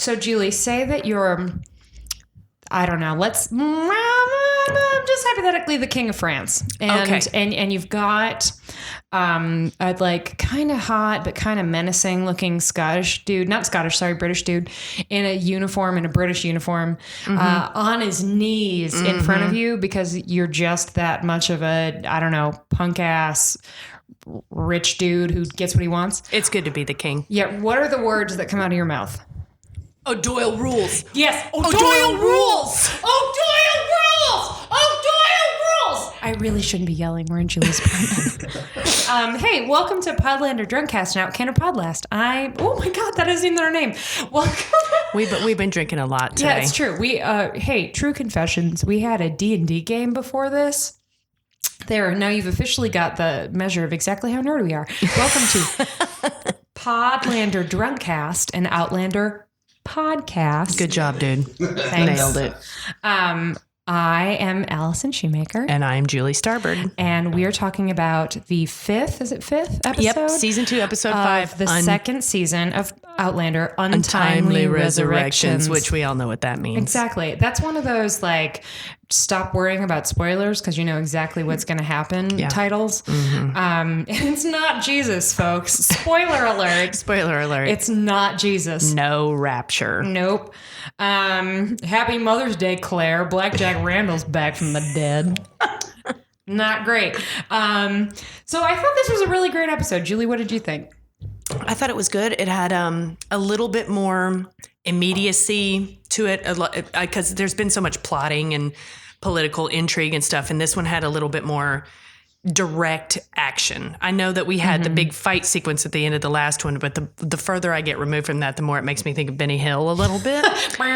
So Julie, say that you're, I don't know, just hypothetically the king of France. And you've got a like kind of hot, but kind of menacing looking British dude in a uniform, in a British uniform, on his knees in front of you because you're just that much of a, I don't know, punk ass rich dude who gets what he wants. It's good to be the king. Yeah. What are the words that come out of your mouth? Oh, Doyle rules. Yes. Oh, Doyle rules. Oh, Doyle rules. Oh, Doyle rules. I really shouldn't be yelling. We're in Julie's apartment. Hey, welcome to Podlander Drunkcast and Out Canada Podlast. Oh my God, that isn't even our name. Welcome. We've been drinking a lot today. Yeah, it's true. Hey, true confessions. We had a D&D game before this. There, now you've officially got the measure of exactly how nerdy we are. Welcome to Podlander Drunkcast, an Outlander podcast. Good job, dude. Thanks. Nailed it. I am Allison Shoemaker. And I am Julie Starbird. And we are talking about the fifth episode? Yep, season 2, episode 5. The second season of Outlander, Untimely Resurrections. Which we all know what that means. Exactly. That's one of those, like, stop worrying about spoilers because you know exactly what's going to happen titles. Mm-hmm. And it's not Jesus, folks. Spoiler alert. Spoiler alert. It's not Jesus. No rapture. Nope. Happy Mother's Day, Claire. Blackjack Randall's back from the dead. Not great. So I thought this was a really great episode. Julie, what did you think? I thought it was good. It had a little bit more immediacy to it because there's been so much plotting and political intrigue and stuff. And this one had a little bit more direct action. I know that we had the big fight sequence at the end of the last one, but the further I get removed from that, the more it makes me think of Benny Hill a little bit. Hey,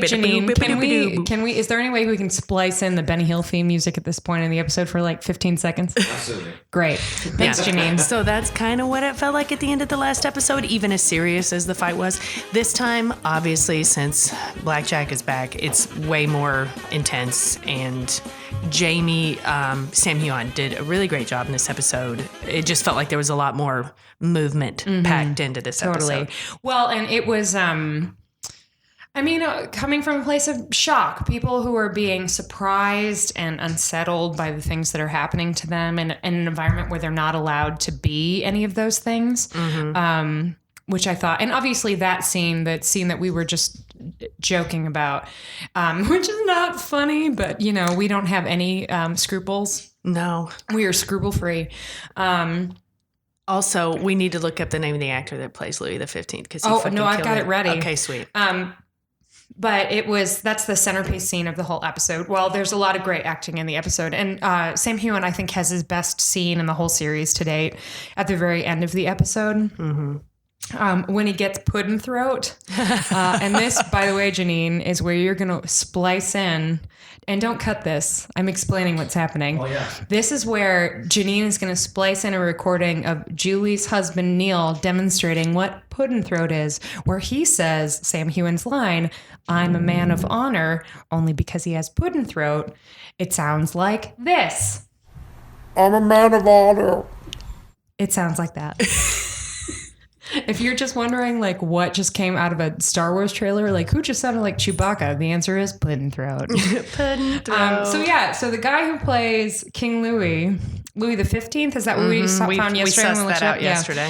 Janine, is there any way we can splice in the Benny Hill theme music at this point in the episode for like 15 seconds? Absolutely. Great. Thanks, Janine. So that's kind of what it felt like at the end of the last episode, even as serious as the fight was. This time, obviously, since Blackjack is back, it's way more intense. And Jamie, Sam Heughan did a really great job in this episode. It just felt like there was a lot more movement packed into this episode. Well, and it was, coming from a place of shock, people who are being surprised and unsettled by the things that are happening to them in an environment where they're not allowed to be any of those things. Which I thought, and obviously that scene that we were just joking about, which is not funny, but you know, we don't have any scruples. No, we are scruple free. Also, we need to look up the name of the actor that plays Louis the 15th because I've got it ready. Okay, sweet. But that's the centerpiece scene of the whole episode. Well, there's a lot of great acting in the episode. And Sam Heughan, I think, has his best scene in the whole series to date at the very end of the episode. When he gets pudding throat. And this, by the way, Janine, is where you're going to splice in. And don't cut this. I'm explaining what's happening. Oh, yeah. This is where Janine is going to splice in a recording of Julie's husband, Neil, demonstrating what pudding throat is, where he says Sam Heughan's line, "I'm a man of honor," only because he has pudding throat. It sounds like this. I'm a man of honor. It sounds like that. If you're just wondering, like, what just came out of a Star Wars trailer, like, who just sounded like Chewbacca? The answer is pudding throat. Pudding throat. So the guy who plays King Louis the 15th, is that what we found yesterday? We sussed that out yesterday.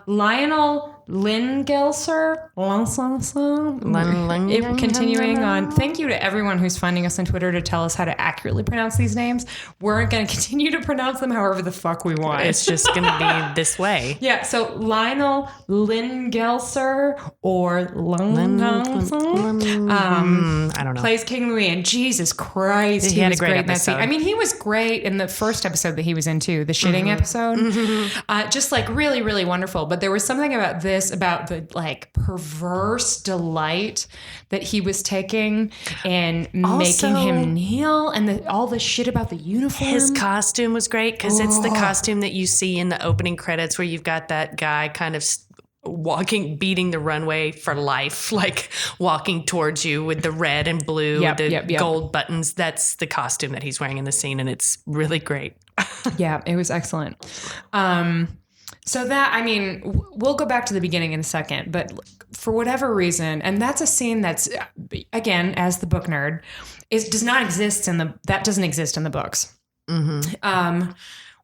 Lionel Lingelser. Continuing on. Thank you to everyone who's finding us on Twitter to tell us how to accurately pronounce these names. We're going to continue to pronounce them however the fuck we want. It's just going to be this way. Yeah, so Lionel Lingelser or I don't know. Plays King Louis, and Jesus Christ, he had was a great in that scene. episode. I mean, he was great in the first episode that he was in too, the shitting episode. Just like really, really wonderful. But there was something about this, about the like perverse delight that he was taking and making him kneel, and all the shit about the uniform. His costume was great because it's the costume that you see in the opening credits where you've got that guy kind of beating the runway for life, like walking towards you with the red and blue, gold buttons. That's the costume that he's wearing in the scene, and it's really great. Yeah, it was excellent. So that, I mean, we'll go back to the beginning in a second, but for whatever reason, and that's a scene that's, again, as the book nerd, doesn't exist in the books. Mm-hmm.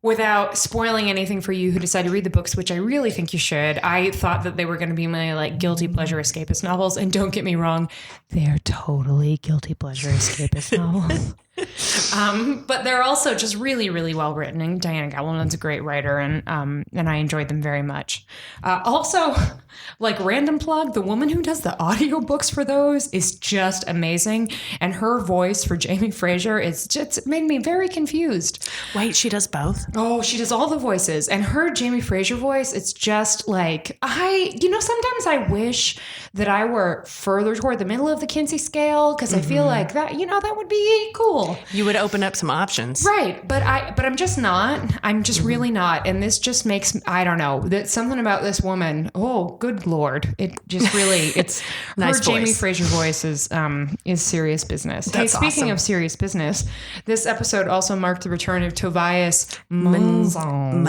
Without spoiling anything for you who decide to read the books, which I really think you should. I thought that they were going to be my like guilty pleasure escapist novels, and don't get me wrong, they're totally guilty pleasure escapist novels. But they're also just really, really well written. And Diana Gabaldon's a great writer, and I enjoyed them very much. Also, like random plug, the woman who does the audiobooks for those is just amazing. And her voice for Jamie Fraser it made me very confused. Wait, she does both? Oh, she does all the voices. And her Jamie Fraser voice, it's just like, sometimes I wish that I were further toward the middle of the Kinsey scale, because I feel like that, that would be cool. You would open up some options. Right. But I'm just not. I'm just really not. And this just makes, I don't know, that something about this woman. Oh, good Lord. It just really, it's nice her Jamie Fraser voice is serious business. That's speaking awesome. of serious business, this episode also marked the return of Tobias Munzans,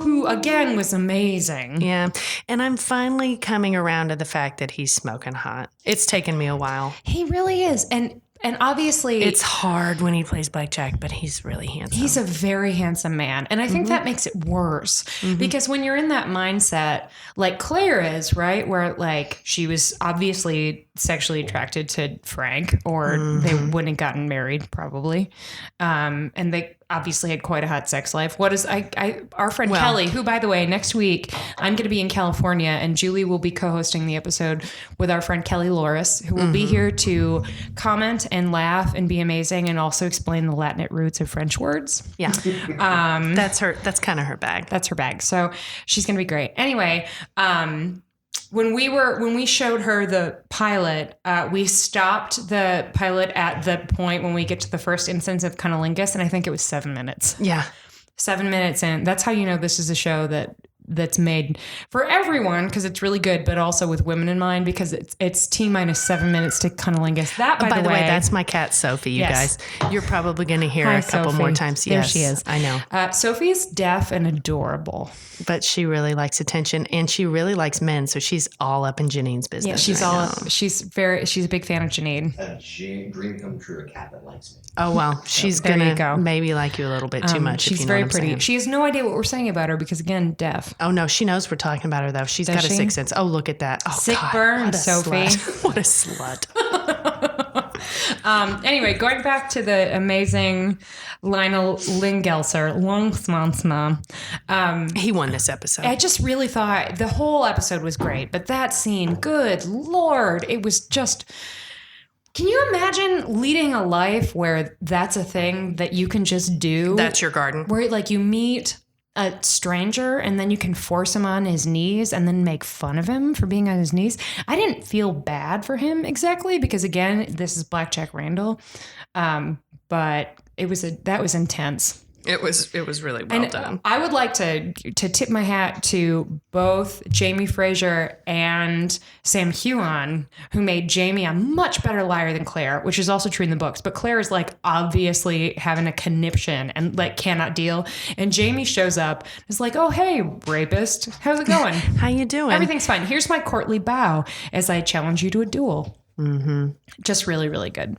who again was amazing. Yeah. And I'm finally coming around to the fact that he's smoking hot. It's taken me a while. He really is. And obviously it's hard when he plays Blackjack, but he's really handsome. He's a very handsome man. And I think that makes it worse because when you're in that mindset, like Claire is, right? Where like she was obviously sexually attracted to Frank, or they wouldn't have gotten married probably. And they obviously had quite a hot sex life. Our friend Kelly, who, by the way, next week I'm going to be in California, and Julie will be co-hosting the episode with our friend Kelly Loris, who will be here to comment and laugh and be amazing, and also explain the Latinate roots of French words. Yeah. That's kind of her bag. That's her bag. So she's going to be great. Anyway, when we showed her the pilot, we stopped the pilot at the point when we get to the first instance of cunnilingus, and I think it was 7 minutes. Yeah. 7 minutes in. That's how you know this is a show that's made for everyone, because it's really good, but also with women in mind, because it's T-minus 7 minutes to cunnilingus. That, by the way, that's my cat, Sophie, you guys. You're probably going to hear Hi, a couple Sophie. more times. There Yes, she is. I know. Sophie's deaf and adorable. But she really likes attention, and she really likes men, so she's all up in Janine's business. Yeah, she's a big fan of Janine. A dream come true, a cat that likes me. Oh, well, she's There you going go. to maybe like you a little bit too much. She's if you know very what I'm pretty. saying. She has no idea what we're saying about her because, again, deaf. Oh, no, she knows we're talking about her, though. She's got a she? sixth sense. Oh, look at that. Oh, Sick God, burn, what a Sophie. Slut. What a slut. Anyway, going back to the amazing Lionel Lingelser, He won this episode. I just really thought the whole episode was great, but that scene, good Lord, it was just... Can you imagine leading a life where that's a thing that you can just do? That's your garden. Where like you meet a stranger and then you can force him on his knees and then make fun of him for being on his knees. I didn't feel bad for him exactly because, again, this is Blackjack Randall, but that was intense. It was really well done. I would like to tip my hat to both Jamie Fraser and Sam Heughan, who made Jamie a much better liar than Claire, which is also true in the books. But Claire is like obviously having a conniption and like cannot deal. And Jamie shows up. It's like, oh, hey, rapist. How's it going? How you doing? Everything's fine. Here's my courtly bow as I challenge you to a duel. Mm-hmm. Just really, really good.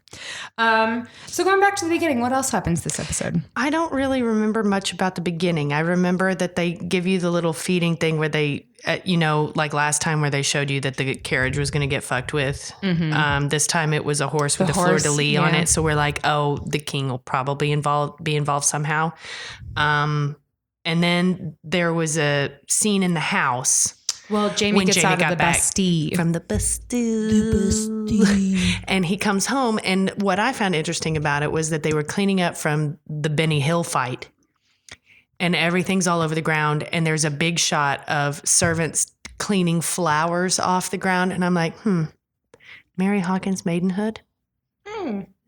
So going back to the beginning, what else happens this episode? I don't really remember much about the beginning. I remember that they give you the little feeding thing where they, like last time where they showed you that the carriage was going to get fucked with. Mm-hmm. This time it was a horse with a fleur-de-lis on it. So we're like, oh, the king will probably be involved somehow. And then there was a scene in the house. Well, Jamie gets out of the Bastille. From the Bastille. And he comes home. And what I found interesting about it was that they were cleaning up from the Benny Hill fight. And everything's all over the ground. And there's a big shot of servants cleaning flowers off the ground. And I'm like, Mary Hawkins' Maidenhood?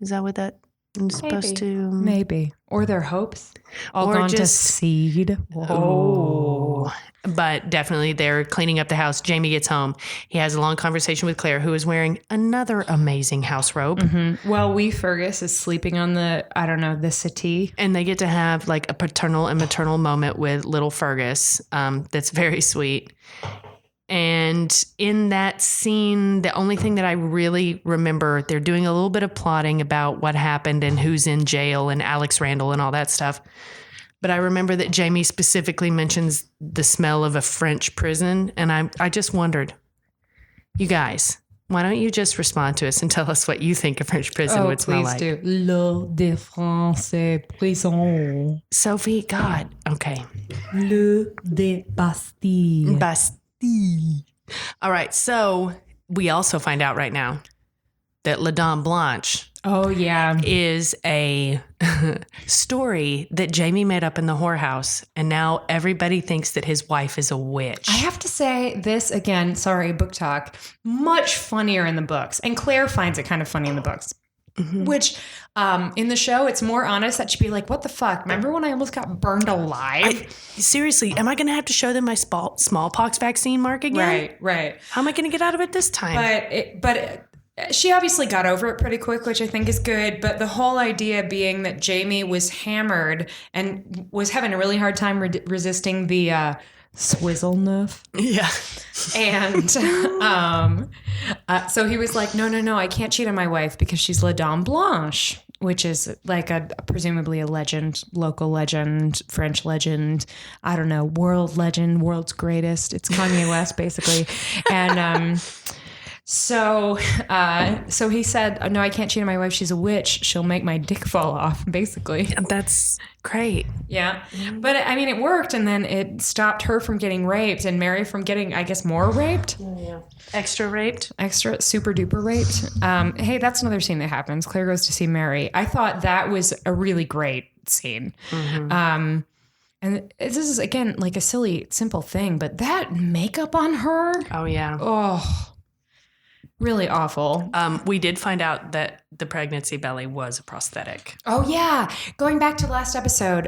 Is that what that It's supposed to... Maybe. Or their hopes. All Or gone to just- seed. Oh. But definitely they're cleaning up the house. Jamie gets home. He has a long conversation with Claire, who is wearing another amazing house robe. Mm-hmm. Well, Fergus is sleeping on the settee. And they get to have like a paternal and maternal moment with little Fergus. That's very sweet. And in that scene, the only thing that I really remember, they're doing a little bit of plotting about what happened and who's in jail and Alex Randall and all that stuff. But I remember that Jamie specifically mentions the smell of a French prison. And I just wondered, you guys, why don't you just respond to us and tell us what you think a French prison would smell like? Please do. Le de France prison. Sophie, God. Okay. Le de Bastille. Bastille. All right. So we also find out right now that La Dame Blanche Oh, yeah. is a story that Jamie made up in the whorehouse. And now everybody thinks that his wife is a witch. I have to say this again, sorry, book talk, much funnier in the books. And Claire finds it kind of funny in the books. Mm-hmm. Which in the show, it's more honest that she'd be like, what the fuck? Remember when I almost got burned alive? Seriously, am I going to have to show them my smallpox vaccine mark again? Right. How am I going to get out of it this time? But she obviously got over it pretty quick, which I think is good. But the whole idea being that Jamie was hammered and was having a really hard time resisting the swizzle nuff. Yeah. And so he was like, no, I can't cheat on my wife because she's La Dame Blanche, which is like presumably a legend, local legend, French legend, I don't know, world legend, world's greatest. It's Kanye West, basically. And so he said, no, I can't cheat on my wife. She's a witch. She'll make my dick fall off, basically. That's great. Yeah. But I mean, it worked. And then it stopped her from getting raped and Mary from getting, I guess, more raped. Yeah. Extra raped. Extra super duper raped. Hey, that's another scene that happens. Claire goes to see Mary. I thought that was a really great scene. Mm-hmm. And this is, again, like a silly, simple thing, but that makeup on her. Oh, yeah. Oh, really awful. We did find out that the pregnancy belly was a prosthetic. Oh, yeah. Going back to last episode,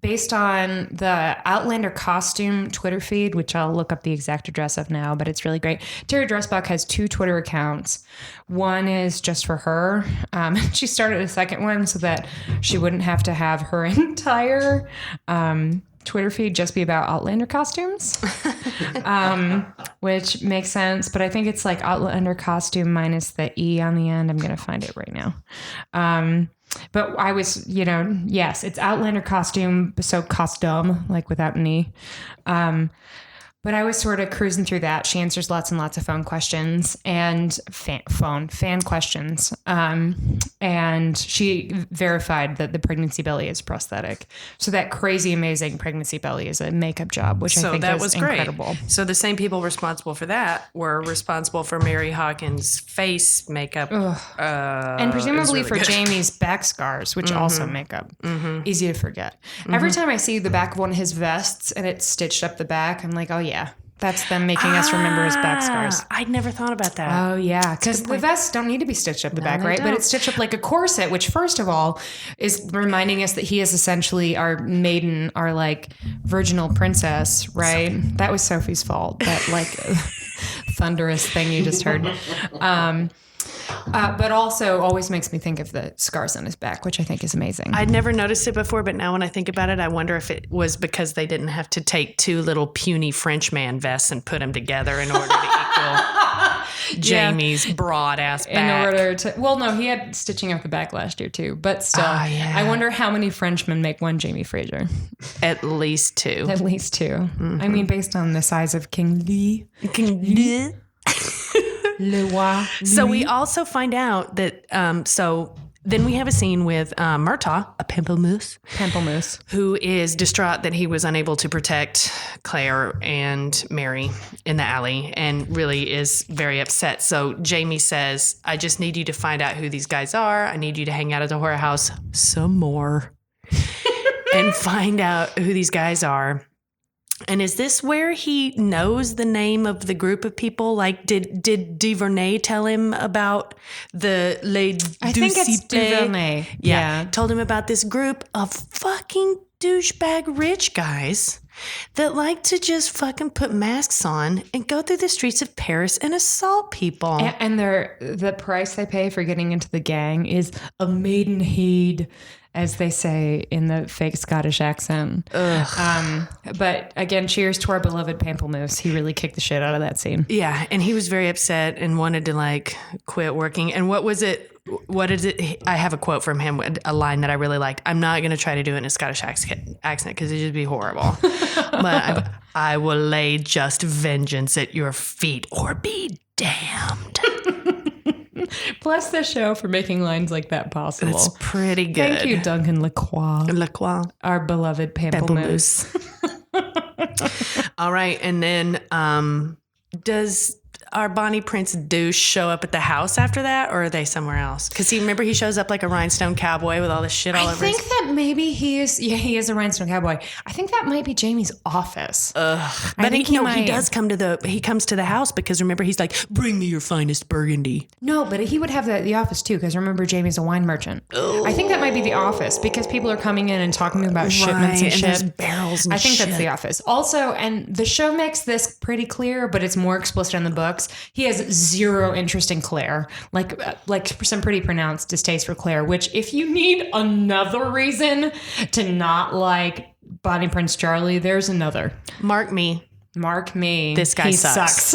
based on the Outlander costume Twitter feed, which I'll look up the exact address of now, but it's really great. Terry Dressbach has 2 Twitter accounts. One is just for her. She started a second one so that she wouldn't have to have her entire Twitter feed just be about Outlander costumes, which makes sense. But I think it's like Outlander costume minus the E on the end. I'm going to find it right now. But I was, yes, it's Outlander costume. So costume, like without an E. But I was sort of cruising through that. She answers lots and lots of phone questions and fan questions. And she verified that the pregnancy belly is prosthetic. So that crazy, amazing pregnancy belly is a makeup job, which I think is incredible. Great. So the same people responsible for that were responsible for Mary Hawkins' face makeup. And presumably for Jamie's back scars, which also makeup. Mm-hmm. Easy to forget. Mm-hmm. Every time I see the back of one of his vests and it's stitched up the back, I'm like, oh, yeah. That's them making us remember his back scars. I'd never thought about that. Oh, yeah. Because the vests don't need to be stitched up the back, right? Don't. But it's stitched up like a corset, which, first of all, is reminding us that he is essentially our maiden, our like virginal princess, right? That was Sophie's fault. That like thunderous thing you just heard. But also always makes me think of the scars on his back, which I think is amazing. I'd never noticed it before, but now when I think about it, I wonder if it was because they didn't have to take 2 little puny Frenchman vests and put them together in order to equal Jamie's broad ass back. In order to, well, no, he had stitching up the back last year too, but still, I wonder how many Frenchmen make one Jamie Fraser. At least 2. At least 2. Mm-hmm. I mean, based on the size of King Louis. Le Roi. So we also find out that, then we have a scene with Murtaugh, a Pamplemousse, who is distraught that he was unable to protect Claire and Mary in the alley and really is very upset. So Jamie says, I just need you to find out who these guys are. I need you to hang out at the horror house some more and find out who these guys are. And is this where he knows the name of the group of people? Like, did Duvernay tell him about the Les I think it's Duvernay. Yeah. Told him about this group of fucking douchebag rich guys that like to just fucking put masks on and go through the streets of Paris and assault people. And the price they pay for getting into the gang is a maidenhead, as they say in the fake Scottish accent. But again, cheers to our beloved Pamplemousse. He really kicked the shit out of that scene. Yeah, and he was very upset and wanted to like quit working. And what was it? What is it? I have a quote from him, a line that I really liked. I'm not going to try to do it in a Scottish accent because it'd just be horrible. But I will lay just vengeance at your feet or be damned. Bless the show for making lines like that possible. It's pretty good. Thank you, Duncan Lacroix. Our beloved Pamplemousse. All right. And then does our Bonnie Prince douche show up at the house after that, or are they somewhere else? Because remember he shows up like a rhinestone cowboy with all this shit all over I think that maybe he is a rhinestone cowboy. I think that might be Jamie's office. But he does come to the house because remember he's like, bring me your finest burgundy. No, but he would have the office too because remember Jamie's a wine merchant. I think that might be the office because people are coming in and talking about shipments and shit. There's barrels and I think shit. that's the office. Also, and the show makes this pretty clear, but it's more explicit in the books. He has zero interest in Claire, like some pretty pronounced distaste for Claire, which if you need another reason to not like Bonnie Prince Charlie, there's another. Mark me. This guy sucks.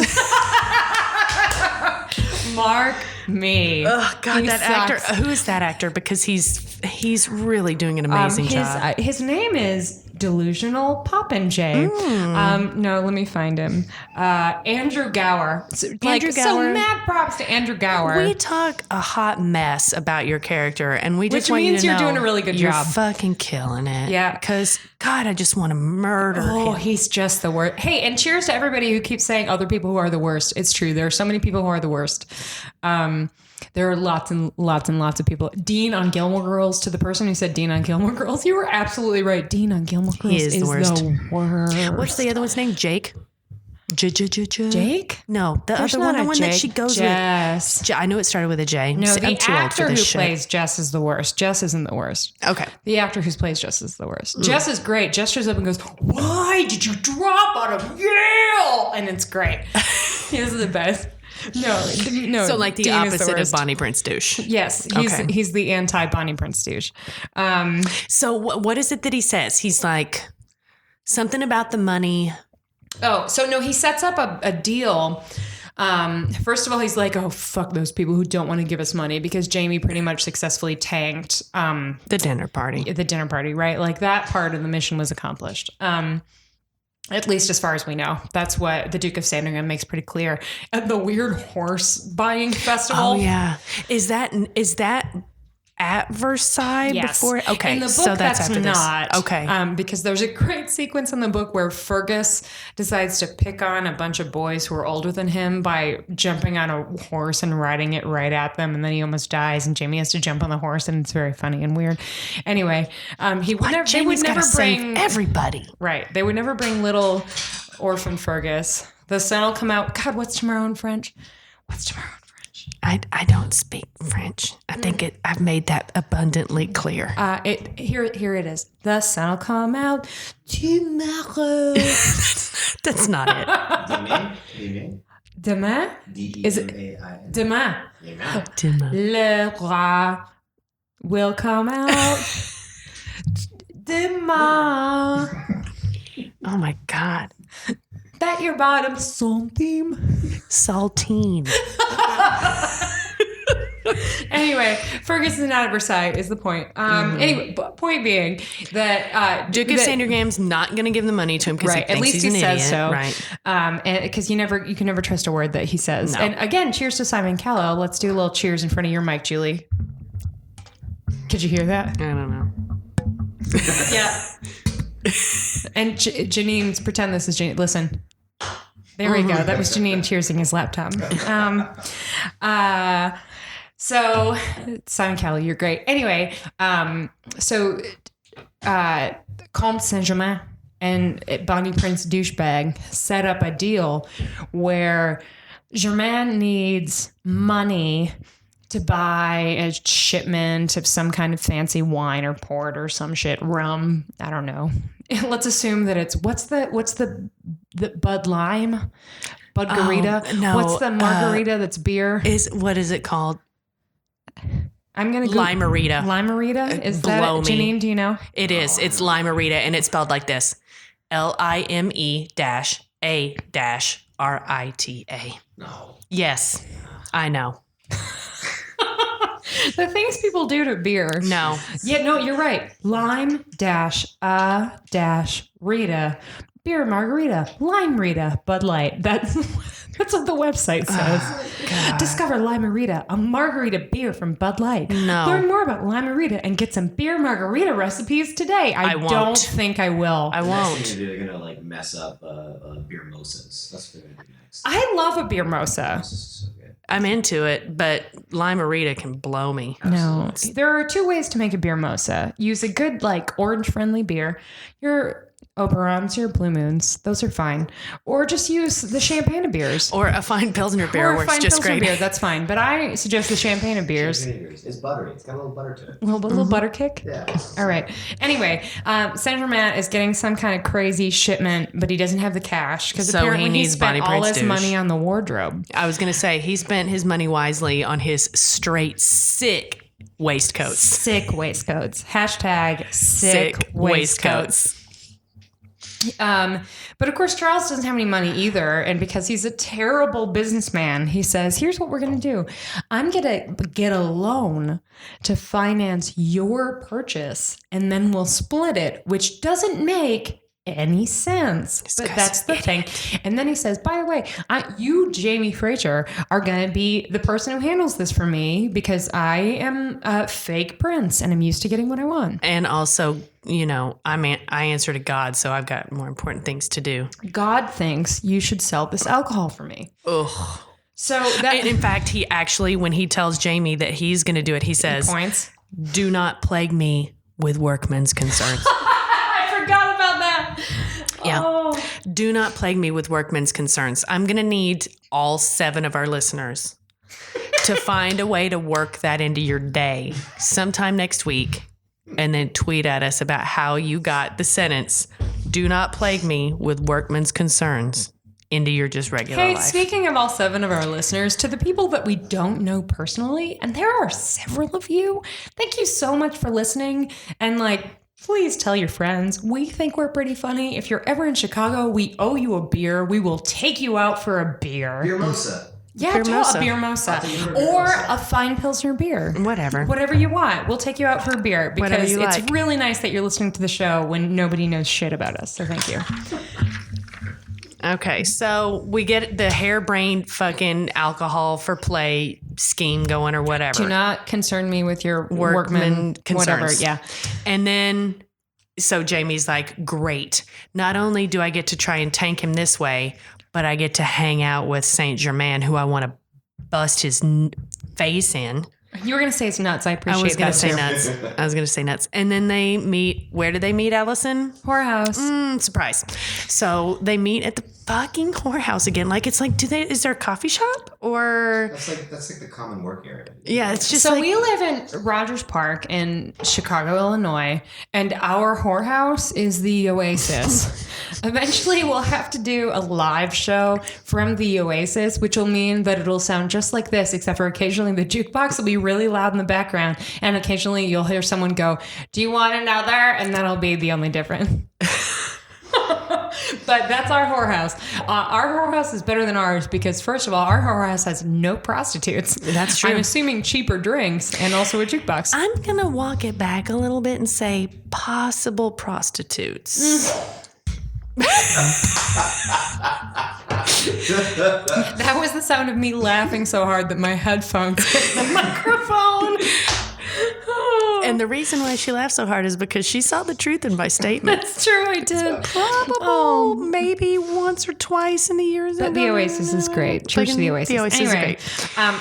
Mark me. Oh God, He that sucks. actor. Who is that actor? Because he's really doing an amazing job. His name is Delusional Popinjay. No, let me find him. Andrew Gower. So mad props to Andrew Gower. We talk a hot mess about your character, and we just Which want you means to know you're doing a really good you're job. fucking killing it. Yeah. Because God, I just want to murder Oh, him. he's just the worst. Hey, and cheers to everybody who keeps saying other people who are the worst. It's true. There are so many people who are the worst. There are lots and lots and lots of people. Dean on Gilmore Girls, to the person who said Dean on Gilmore Girls, you were absolutely right. Dean on Gilmore Girls is the worst. What's the other one's name? Jake? Jake? No, There's other one, not the a one Jake. that she goes Jess. with. I knew it started with a J. No, I'm the too old for actor who this shit. plays Jess is the worst. Jess isn't the worst. Okay. The actor who plays Jess is the worst. Jess is great. Jess shows up and goes, "Why did you drop out of Yale?" And it's great. He is the best. No. So like the Dean is opposite of worst. Bonnie Prince douche. Yes, he's the anti Bonnie Prince douche. So what is it that he says? He's like something about the money. Oh, so no, he sets up a deal. First of all, he's like, "Oh, fuck those people who don't want to give us money," because Jamie pretty much successfully tanked the dinner party, right? Like that part of the mission was accomplished. At least as far as we know. That's what the Duke of Sandringham makes pretty clear. And the weird horse buying festival. Oh yeah. Is that at Versailles before? Okay. In the book, so that's after not. This. Okay. Because there's a great sequence in the book where Fergus decides to pick on a bunch of boys who are older than him by jumping on a horse and riding it right at them. And then he almost dies and Jamie has to jump on the horse and it's very funny and weird. Anyway, they would never bring everybody. Right. They would never bring little orphan Fergus. The sun will come out. God, what's tomorrow in French? What's tomorrow in French? I don't speak French. I think I've made that abundantly clear. Here it is. The sun will come out tomorrow. That's not it. Demain? Is it demain? Le roi will come out demain. Oh my God. That your bottom something. Saltine. Anyway, Fergus is not at Versailles is the point. Anyway, point being that Duke of Sandringham's not going to give the money to him because he thinks he's an idiot. At least he says so. Right. And because you can never trust a word that he says. No. And again, cheers to Simon Callow. Let's do a little cheers in front of your mic, Julie. Could you hear that? I don't know. Yeah. And Janine, pretend this is Janine. Listen. There we go. That was Janine cheersing his laptop. So Simon Callow, you're great. Anyway, Comte Saint-Germain and Bonnie Prince douchebag set up a deal where Germain needs money to buy a shipment of some kind of fancy wine or port or some shit, rum. I don't know. Let's assume that it's what's the Bud Lime? Budgarita? No. What's the margarita that's beer? What is it called? I'm going to Limerita. Limerita? Is that it? Janine, do you know? It is. It's Limerita, and it's spelled like this. LIME-A-RITA. No. Yes, I know. The things people do to beer. No. Yeah, no, you're right. Lime Rita. Beer margarita. Lime Rita. Bud Light. That's what the website says. Discover Limerita, a margarita beer from Bud Light. No. Learn more about Limerita and get some beer margarita recipes today. I won't. don't think I will. I won't. They're gonna like mess up beer mosas. That's what they're gonna do next. I love a beer mosa. This is so good. I'm into it, but Limerita can blow me. No. There are two ways to make a beer mosa. Use a good, like, orange-friendly beer. Your Oberons, your Blue Moons, those are fine. Or just use the champagne beers. Or a fine Pilsner beer Or works fine just Pilsner great. beer, that's fine. But I suggest the champagne beers. It's buttery. It's got a little butter to it. A little butter kick? Yeah. All right. Anyway, Senator Matt is getting some kind of crazy shipment, but he doesn't have the cash because So apparently he he needs spent Bonnie all Prince his douche. money on the wardrobe. I was going to say, he spent his money wisely on his straight sick waistcoats. Sick waistcoats. Hashtag sick waistcoats. But of course, Charles doesn't have any money either. And because he's a terrible businessman, he says, here's what we're going to do. I'm going to get a loan to finance your purchase, and then we'll split it, which doesn't make any sense. But that's the thing. And then he says, by the way, you, Jamie Fraser, are going to be the person who handles this for me because I am a fake prince and I'm used to getting what I want. And also, you know, I answer to God, so I've got more important things to do. God thinks you should sell this alcohol for me. Ugh. So that In fact, he actually, when he tells Jamie that he's going to do it, he says, points. do not plague me with workman's concerns. I forgot about that. Yeah. Oh. Do not plague me with workman's concerns. I'm going to need all 7 of our listeners to find a way to work that into your day sometime next week and then tweet at us about how you got the sentence, do not plague me with workman's concerns into your just regular Hey, life. speaking of all 7 of our listeners, to the people that we don't know personally, and there are several of you, thank you so much for listening. And please tell your friends. We think we're pretty funny. If you're ever in Chicago, we owe you a beer. We will take you out for a beer. Beer mosa. Yeah, a beer mosa. Or a fine Pilsner beer. Whatever you want. We'll take you out for a beer because it's really nice that you're listening to the show when nobody knows shit about us. So thank you. Okay, so we get the harebrained fucking alcohol for play scheme going or whatever. Do not concern me with your workman concerns. Whatever, yeah. And then, so Jamie's like, great. Not only do I get to try and tank him this way, but I get to hang out with Saint Germain, who I want to bust his face in. You were going to say it's nuts. I appreciate that. I was going to say too. nuts. I was going to say nuts. And then they meet. Where do they meet, Allison? Whorehouse. Surprise. So they meet at the fucking whorehouse again. Is there a coffee shop or? That's like the common work area. Yeah, it's just So we live in Rogers Park in Chicago, Illinois, and our whorehouse is the Oasis. Eventually, we'll have to do a live show from the Oasis, which will mean that it'll sound just like this, except for occasionally the jukebox will be really loud in the background, and occasionally you'll hear someone go, "Do you want another?" And that'll be the only difference. But that's our whorehouse. Our whorehouse is better than ours because, first of all, our whorehouse has no prostitutes. That's true. I'm assuming cheaper drinks and also a jukebox. I'm going to walk it back a little bit and say possible prostitutes. That was the sound of me laughing so hard that my headphones hit the microphone. And the reason why she laughed so hard is because she saw the truth in my statement. That's true, I did. Probably maybe once or twice in the years. But the Oasis is great. Church of the Oasis. The Oasis is great.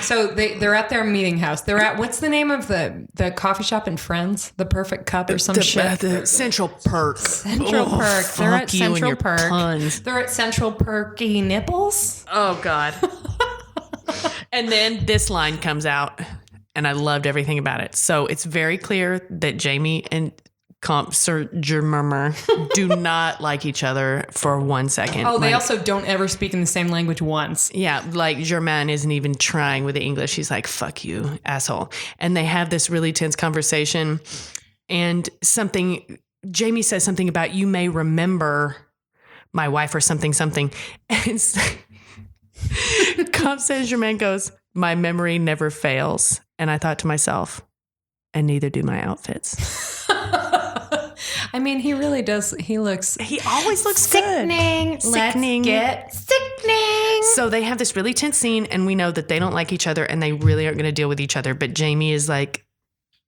So they're at their meeting house. They're at, what's the name of the coffee shop in Friends? The Perfect Cup or some shit? The Central Perk. Central Perk. They're at Central Perk. Puns. They're at Central Perky Nipples. Oh, God. And then this line comes out, and I loved everything about it. So it's very clear that Jamie and Sir Germer do not like each other for 1 second. Oh, they also don't ever speak in the same language once. Yeah, like Germain isn't even trying with the English. He's like, fuck you, asshole. And they have this really tense conversation. And Jamie says something about, you may remember my wife or something. And Comte Saint-Germain goes, my memory never fails. And I thought to myself, and neither do my outfits. I mean, he really does. He always looks sickening. Good. Sickening. Let's get sickening. So they have this really tense scene, and we know that they don't like each other and they really aren't going to deal with each other. But Jamie is like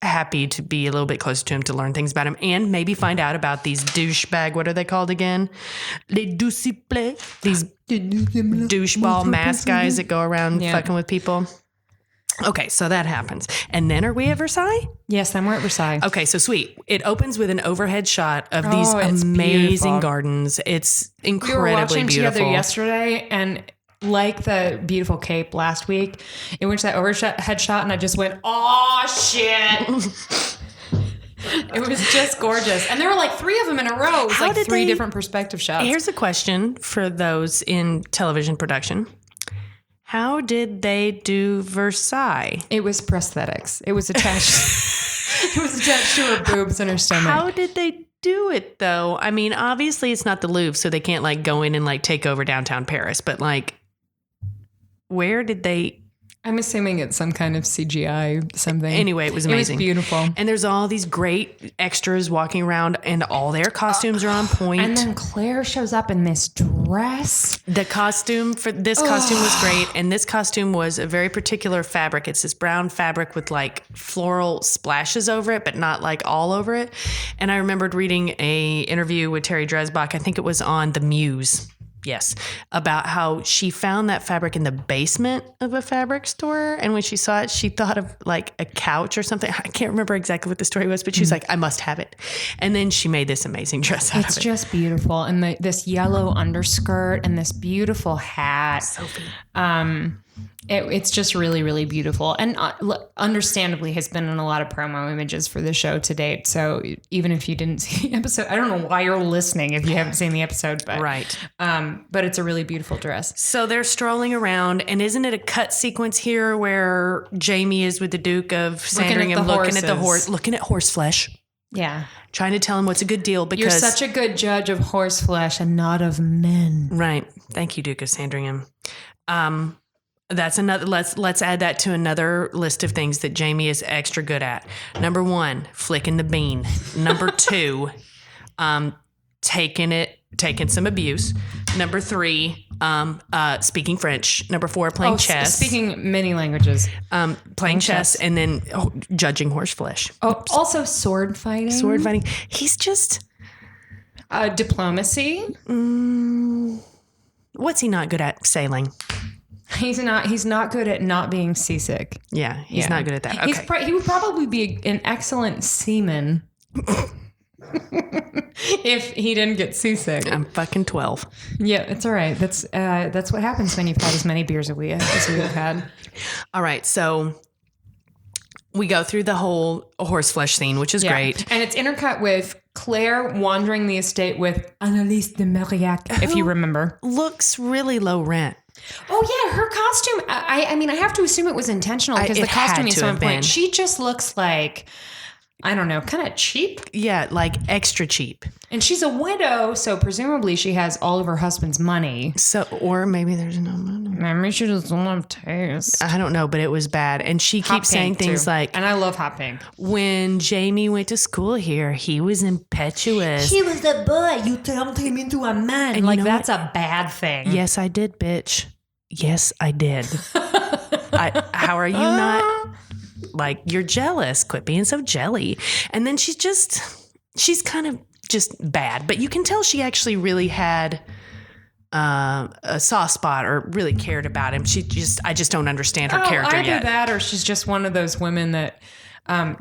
happy to be a little bit closer to him, to learn things about him, and maybe find out about these douchebag, what are they called again? Les douciplés. These doucheball mask guys that go around fucking with people. Okay, so that happens. And then are we at Versailles? Yes, then we're at Versailles. Okay, so sweet. It opens with an overhead shot of these amazing beautiful gardens. It's incredibly we were watching beautiful. Together yesterday, and like the beautiful Cape last week, it went to that overhead shot, and I just went, oh, shit. It was just gorgeous. And there were like 3 of them in a row. It was like 3 different perspective shots. Here's a question for those in television production. How did they do Versailles? It was prosthetics. It was attached. It was attached to her boobs and her stomach. How did they do it though? I mean, obviously it's not the Louvre, so they can't like go in and like take over downtown Paris. But like, where did they? I'm assuming it's some kind of CGI something. Anyway, it was amazing. It was beautiful. And there's all these great extras walking around, and all their costumes are on point. And then Claire shows up in this dress. The costume for this costume was great. And this costume was a very particular fabric. It's this brown fabric with like floral splashes over it, but not like all over it. And I remembered reading a interview with Terry Dresbach. I think it was on The Muse. Yes, about how she found that fabric in the basement of a fabric store. And when she saw it, she thought of like a couch or something. I can't remember exactly what the story was, but she was like, I must have it. And then she made this amazing dress out of it. It's just beautiful. And this yellow underskirt and this beautiful hat. Sophie. It's just really, really beautiful, and understandably has been in a lot of promo images for the show to date. So even if you didn't see the episode, I don't know why you're listening if you haven't seen the episode, but right. But it's a really beautiful dress. So they're strolling around, and isn't it a cut sequence here where Jamie is with the Duke of Sandringham looking at horse flesh? Yeah. Trying to tell him what's a good deal because you're such a good judge of horse flesh and not of men. Right. Thank you, Duke of Sandringham. That's another. Let's add that to another list of things that Jamie is extra good at. Number 1, flicking the bean. Number 2, taking some abuse. Number 3, speaking French. Number 4, playing chess. Speaking many languages. Playing chess, and then judging horse flesh. Oh, also sword fighting. He's just diplomacy. What's he not good at? Sailing. He's not good at not being seasick. Yeah, he's not good at that. Okay. He would probably be an excellent seaman if he didn't get seasick. I'm fucking 12. Yeah, it's all right. That's what happens when you've had as many beers as we have had. All right, so we go through the whole horseflesh scene, which is great. And it's intercut with Claire wandering the estate with Annalise de Marillac, if you remember. Looks really low rent. Oh, yeah, her costume. I mean, I have to assume it was intentional because the costume is so on point. She just looks like, I don't know, kind of cheap. Yeah, like extra cheap. And she's a widow, so presumably she has all of her husband's money. So, or maybe there's no money. Maybe she just doesn't have taste. I don't know, but it was bad. And she keeps saying things like, and I love hot pink. When Jamie went to school here, he was impetuous. He was a boy. You turned him into a man. And like, that's a bad thing. Yes, I did, bitch. Yes, I did. How are you not Like, you're jealous. Quit being so jelly. And then she's kind of just bad. But you can tell she actually really had a soft spot or really cared about him. I just don't understand her character either yet. That or she's just one of those women that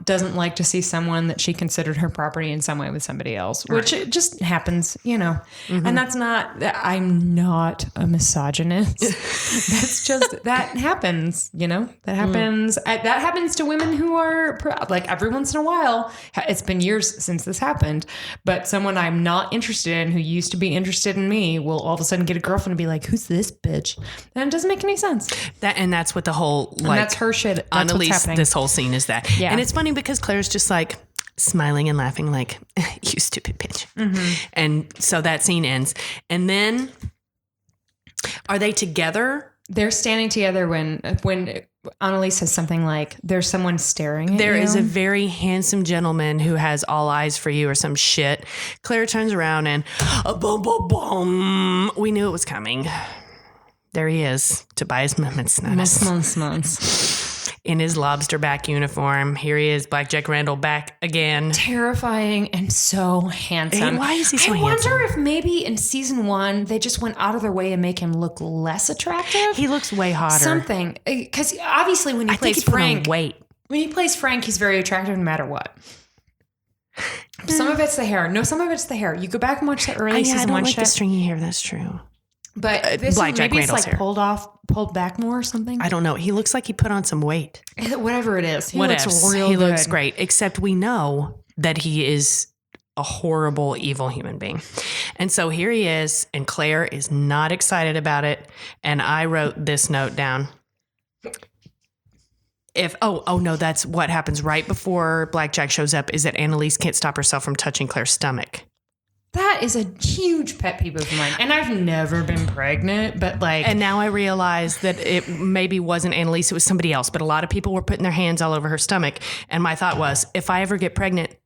doesn't like to see someone that she considered her property in some way with somebody else, which it just happens, and that's not, I'm not a misogynist. That's just, that happens, that happens to women who are like every once in a while. It's been years since this happened, but someone I'm not interested in who used to be interested in me will all of a sudden get a girlfriend and be like, who's this bitch? And it doesn't make any sense. That's what the whole, like, and that's her shit. That's Annalise, what's happening. this whole scene is that. Yeah. And it's funny because Claire's just like smiling and laughing like, you stupid bitch. Mm-hmm. And so that scene ends. And then are they together? They're standing together when Annalise says something like, there's someone staring at There you. is a very handsome gentleman who has all eyes for you or some shit. Claire turns around and boom, boom, boom. We knew it was coming. There he is, Tobias Munsmuns. In his lobster back uniform. Here he is, Blackjack Randall back again. Terrifying and so handsome. Hey, why is he so handsome? I wonder if maybe in season 1, they just went out of their way to make him look less attractive. He looks way hotter. Something. Because obviously when he plays Frank, when he plays Frank, he's very attractive no matter what. Some of it's the hair. No, some of it's the hair. You go back and watch the early season 1 I don't like shit. the stringy hair. That's true. But this Blackjack maybe it's Randall's like hair. pulled back more or something. I don't know. He looks like he put on some weight. Whatever it is. He Whatevs. looks real He good. looks great. Except we know that he is a horrible, evil human being. And so here he is, and Claire is not excited about it. And I wrote this note down. No, that's what happens right before Blackjack shows up, is that Annalise can't stop herself from touching Claire's stomach. That is a huge pet peeve of mine. And I've never been pregnant, but like... And now I realize that it maybe wasn't Annalise, it was somebody else. But a lot of people were putting their hands all over her stomach. And my thought was, if I ever get pregnant...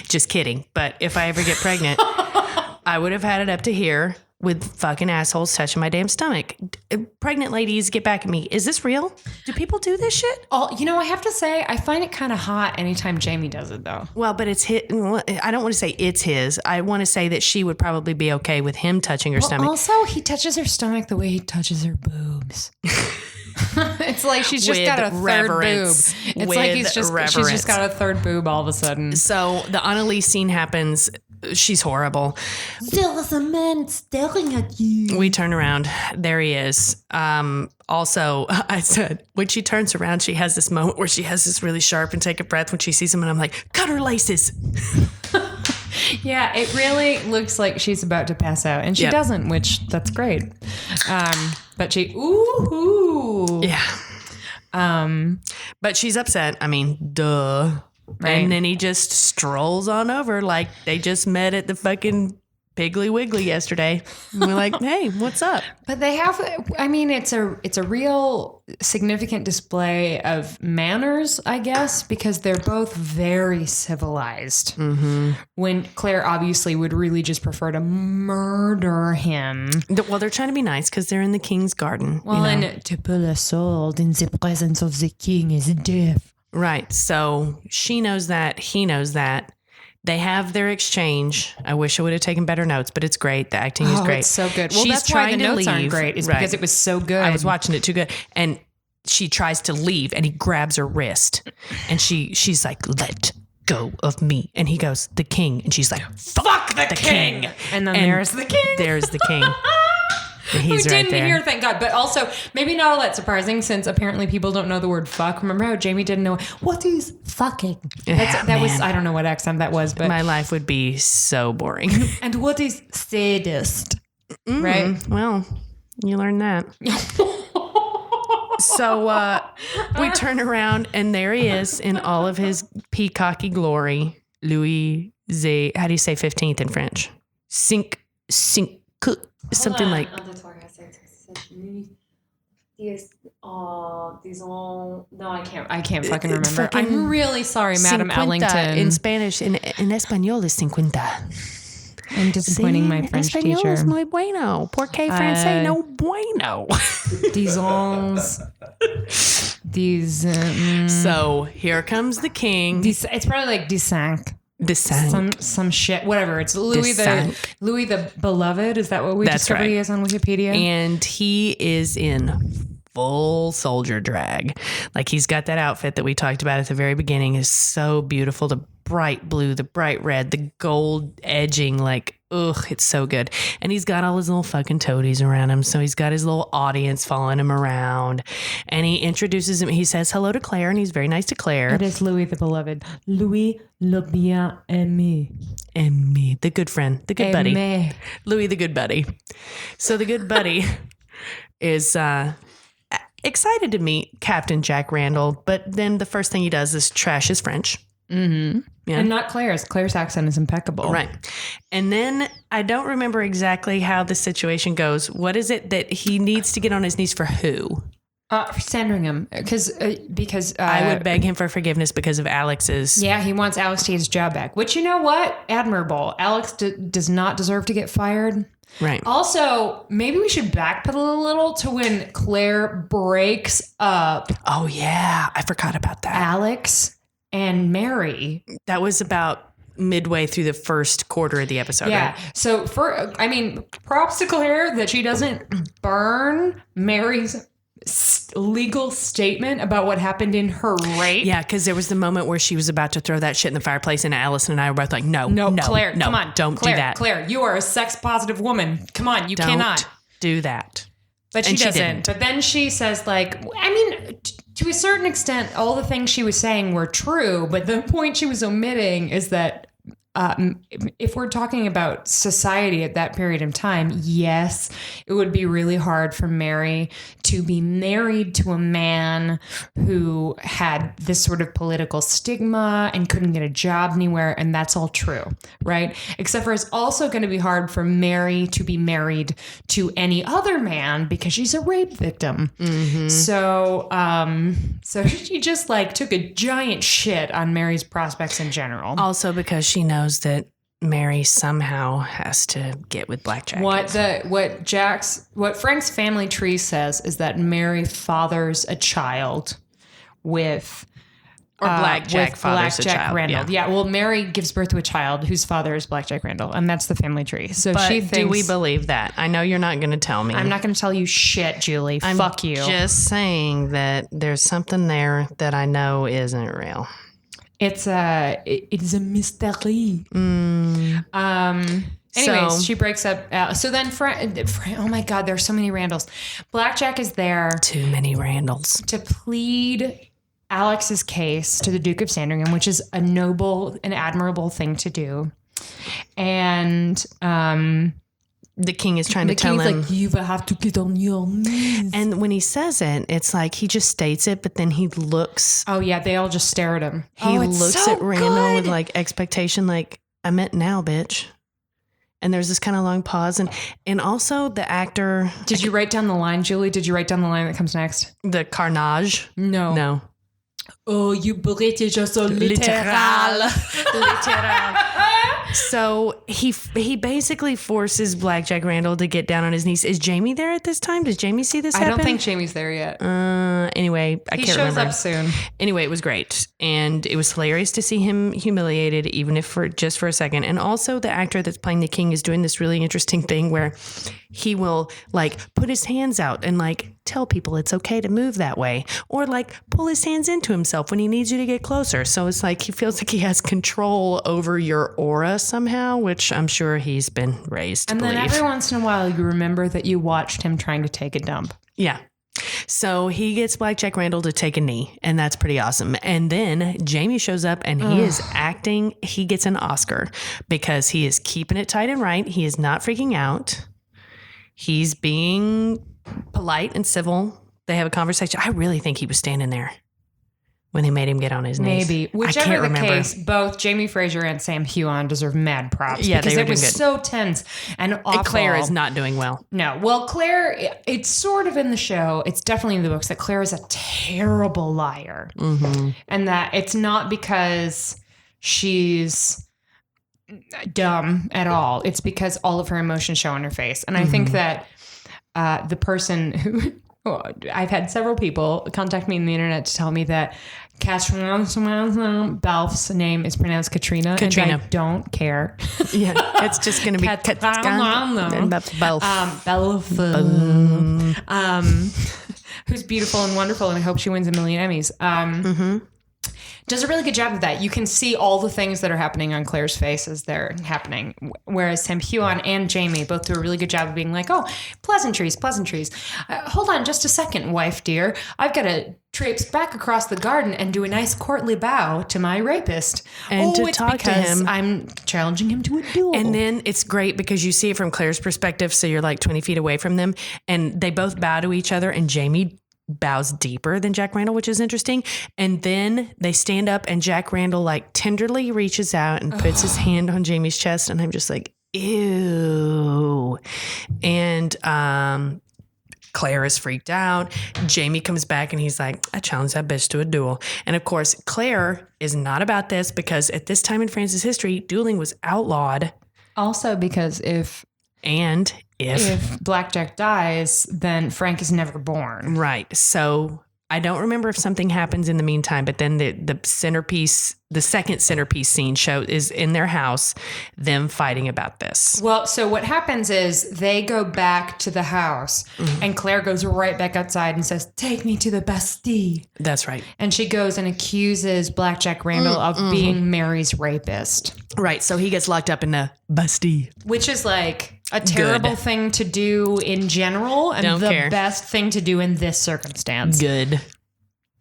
just kidding. But if I ever get pregnant, I would have had it up to here with fucking assholes touching my damn stomach. Pregnant ladies, get back at me. Is this real? Do people do this shit? I have to say, I find it kind of hot anytime Jamie does it, though. Well, but it's his. I don't want to say it's his. I want to say that she would probably be okay with him touching her stomach. Also, he touches her stomach the way he touches her boobs. It's like she's just got a third boob. It's like she's just got a third boob all of a sudden. So the Annalise scene happens. She's horrible. There is a man staring at you. We turn around. There he is. Also, I said, when she turns around, she has this moment where she has this really sharp and take a breath when she sees him. And I'm like, cut her laces. Yeah, it really looks like she's about to pass out. And she doesn't, which that's great. But she, ooh. Yeah. But she's upset. I mean, duh. Right. And then he just strolls on over like they just met at the fucking Piggly Wiggly yesterday. And we're like, hey, what's up? But they have, I mean, it's a real significant display of manners, I guess, because they're both very civilized. Mm-hmm. When Claire obviously would really just prefer to murder him. Well, they're trying to be nice because they're in the king's garden. Well, and to pull a sword in the presence of the king is death. Right. So she knows that. He knows that. They have their exchange. I wish I would have taken better notes, but it's great. The acting is great. It's so good. Well, she's that's why trying the to notes aren't leave. great. Is Right. because it was so good. I was watching it too good. And she tries to leave and he grabs her wrist and she's like, let go of me. And he goes, the king. And she's like, fuck the king. And then there's the king. There's the king. He's we right didn't there. hear, thank God. But also, maybe not all that surprising since apparently people don't know the word fuck. Remember how Jamie didn't know what is fucking? That was, I don't know what accent that was, but my life would be so boring. And what is sadist? Right? Well, you learn that. So we turn around and there he is in all of his peacocky glory. Louis Z. How do you say 15th in French? Cinq. Something like. No, I can't fucking remember. I'm really sorry, Madam 50 Ellington. In Spanish, in Espanol is 50. I'm disappointing my French teacher. Es muy bueno. Porque francés no bueno. Disons. These. So here comes the king. It's probably like Desank. Some shit. Whatever. It's Louis the Beloved. Is that what we discovered he is on Wikipedia? And he is in full soldier drag. Like he's got that outfit that we talked about at the very beginning is so beautiful. The bright blue, the bright red, the gold edging, like, ugh, it's so good. And he's got all his little fucking toadies around him. So he's got his little audience following him around. And he introduces him. He says hello to Claire, and he's very nice to Claire. It is Louis the Beloved. Louis le bien aimé. Aimé, the good friend, the good buddy. Aimé. Louis the good buddy. So the good buddy is excited to meet Captain Jack Randall, but then the first thing he does is trash his French. Mm-hmm. Yeah. And not Claire's. Claire's accent is impeccable. Right. And then I don't remember exactly how the situation goes. What is it that he needs to get on his knees for who? For Sandringham. Because I would beg him for forgiveness because of Alex's. Yeah, he wants Alex to get his job back, which, you know what? Admirable. Alex does not deserve to get fired. Right. Also, maybe we should backpedal a little to when Claire breaks up. Oh, yeah. I forgot about that. Alex and Mary. That was about midway through the first quarter of the episode. Yeah. Right? So props to Claire that she doesn't burn Mary's legal statement about what happened in her rape. Yeah, because there was the moment where she was about to throw that shit in the fireplace, and Allison and I were both like, no, Claire, come on. Don't Claire, do that. Claire, you are a sex positive woman. Come on, you cannot do that. But she doesn't. But then she says, like, to a certain extent, all the things she was saying were true. But the point she was omitting is that if we're talking about society at that period of time, yes, it would be really hard for Mary to be married to a man who had this sort of political stigma and couldn't get a job anywhere. And that's all true, right? Except for it's also going to be hard for Mary to be married to any other man because she's a rape victim. Mm-hmm. So she just like took a giant shit on Mary's prospects in general. Also because she knows that Mary somehow has to get with Blackjack. What Frank's family tree says is that Mary fathers a child with Blackjack fathers a child. Randall. Yeah. Well, Mary gives birth to a child whose father is Blackjack Randall, and that's the family tree. So but she thinks. Do we believe that? I know you're not going to tell me. I'm not going to tell you shit, Julie. Fuck you. Just saying that there's something there that I know isn't real. It is a mystery. Anyways, she breaks up. So then, oh my God, there's so many Randalls. Blackjack is there. Too many Randalls. To plead Alex's case to the Duke of Sandringham, which is a noble and admirable thing to do. And the king is trying to tell him, like, you will have to get on your knees. And when he says it, it's like he just states it, but then he looks. Oh, yeah. They all just stare at him. He looks at Randall with like expectation, like, I meant now, bitch. And there's this kind of long pause. And also the actor. Did you write down the line, Julie? Did you write down the line that comes next? The carnage? No. Oh, you British are so literal. So he basically forces Blackjack Randall to get down on his knees. Is Jamie there at this time? Does Jamie see this happen? I don't think Jamie's there yet. Anyway, I can't remember. He shows up soon. Anyway, it was great. And it was hilarious to see him humiliated, even if for just for a second. And also the actor that's playing the king is doing this really interesting thing where he will like put his hands out and like tell people it's okay to move that way, or like pull his hands into himself when he needs you to get closer. So it's like he feels like he has control over your aura somehow, which I'm sure he's been raised to believe. And then every once in a while you remember that you watched him trying to take a dump. Yeah. So he gets Blackjack Randall to take a knee, and that's pretty awesome. And then Jamie shows up and he is acting. He gets an Oscar because he is keeping it tight and right. He is not freaking out. He's being polite and civil. They have a conversation. I really think he was standing there when they made him get on his knees. Maybe. Whichever the case, both Jamie Fraser and Sam Heughan deserve mad props. Yeah, because they were it was doing good. So tense and awful. And Claire is not doing well. No. Well, Claire, it's sort of in the show. It's definitely in the books that Claire is a terrible liar. Mm-hmm. And that it's not because she's dumb at all. It's because all of her emotions show on her face. And I think that the person who I've had several people contact me on the internet to tell me that Balf's name is pronounced Katrina. And I don't care. Yeah, it's just going to be Balf. Who's beautiful and wonderful, and I hope she wins a million Emmys. Does a really good job of that. You can see all the things that are happening on Claire's face as they're happening. Whereas Sam Huon and Jamie both do a really good job of being like, oh, pleasantries. Hold on just a second, wife dear. I've got to traipse back across the garden and do a nice courtly bow to my rapist. And to talk to him. I'm challenging him to a duel. And then it's great because you see it from Claire's perspective. So you're like 20 feet away from them and they both bow to each other, and Jamie bows deeper than Jack Randall, which is interesting. And then they stand up and Jack Randall like tenderly reaches out and puts his hand on Jamie's chest. And I'm just like, ew. And Claire is freaked out. Jamie comes back and he's like, I challenge that bitch to a duel. And of course, Claire is not about this because at this time in France's history, dueling was outlawed. Also because if Blackjack dies, then Frank is never born. Right. So I don't remember if something happens in the meantime, but then the centerpiece, the second centerpiece scene is in their house, them fighting about this. Well, so what happens is they go back to the house and Claire goes right back outside and says, take me to the Bastille. That's right. And she goes and accuses Blackjack Randall of being Mary's rapist. Right. So he gets locked up in the Bastille. Which is like a terrible thing to do in general and best thing to do in this circumstance. Good.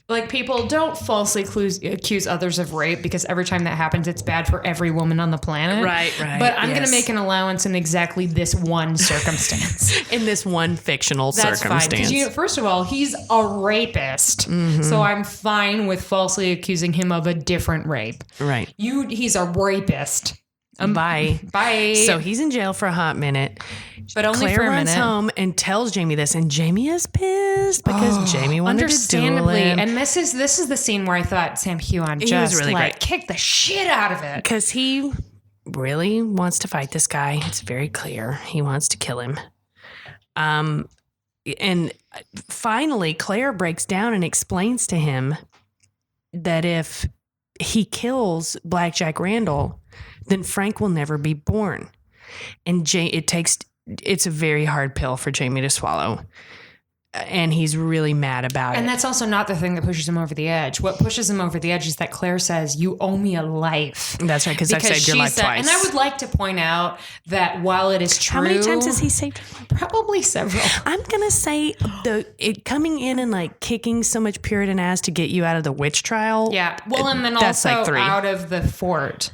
Like, people don't falsely accuse others of rape because every time that happens, it's bad for every woman on the planet. Right. But I'm going to make an allowance in exactly this one circumstance. In this one fictional circumstance. That's fine. First of all, he's a rapist. So I'm fine with falsely accusing him of a different rape. Right. He's a rapist. Bye. So he's in jail for a hot minute. But only Claire for a runs minute. home and tells Jamie this, and Jamie is pissed because Jamie wanted to duel him. And this is the scene where I thought Sam Huon just really great. kicked the shit out of it. Because he really wants to fight this guy. It's very clear. He wants to kill him. And finally, Claire breaks down and explains to him that if he kills Blackjack Randall, then Frank will never be born. And it's a very hard pill for Jamie to swallow. And he's really mad about it. And that's also not the thing that pushes him over the edge. What pushes him over the edge is that Claire says, you owe me a life. That's right, because I've saved your life twice. And I would like to point out that while it is true... How many times has he saved her life? Probably several. I'm going to say it coming in and like kicking so much Puritan ass to get you out of the witch trial. Yeah. Well, and then that's also like 3. out of the fort.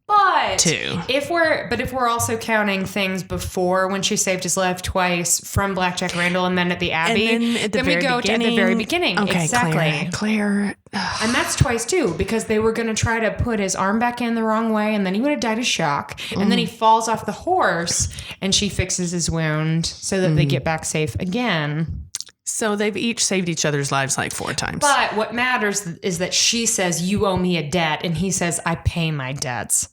But 2. If we're also counting things before when she saved his life twice from Blackjack Randall and then at the Abbey, then we go to at the very beginning. Okay, exactly. Claire. And that's twice too, because they were going to try to put his arm back in the wrong way, and then he would have died of shock. And then he falls off the horse, and she fixes his wound so that they get back safe again. So they've each saved each other's lives like 4 times. But what matters is that she says, you owe me a debt, and he says, I pay my debts.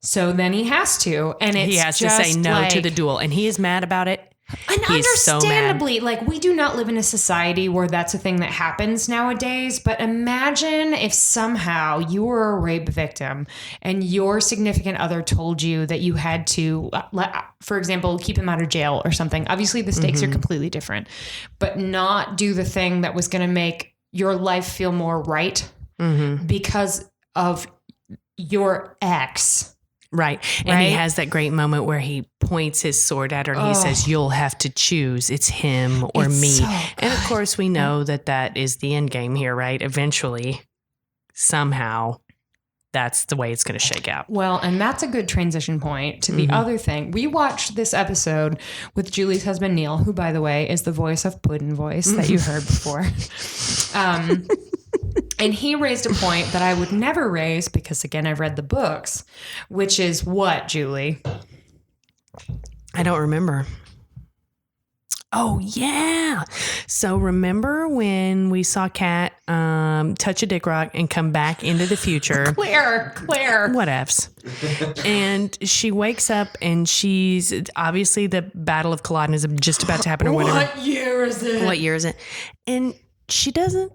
So then he has to, and he has to say no to the duel, and he is mad about it. And understandably, like, we do not live in a society where that's a thing that happens nowadays. But imagine if somehow you were a rape victim and your significant other told you that you had to, for example, keep him out of jail or something. Obviously, the stakes are completely different, but not do the thing that was going to make your life feel more right because of your ex. Right. And he has that great moment where he points his sword at her and he says, you'll have to choose. It's him or me. So and of course, we know that is the end game here, right? Eventually, somehow, that's the way it's going to shake out. Well, and that's a good transition point to the other thing. We watched this episode with Julie's husband, Neil, who, by the way, is the voice of Puddin' Voice that you heard before. And he raised a point that I would never raise because, again, I've read the books, which is what, Julie? I don't remember. Oh, yeah. So remember when we saw Kat touch a dick rock, and come back into the future. Claire. Whatevs. And she wakes up and she's obviously the Battle of Culloden is just about to happen or whatever. What year is it? And she doesn't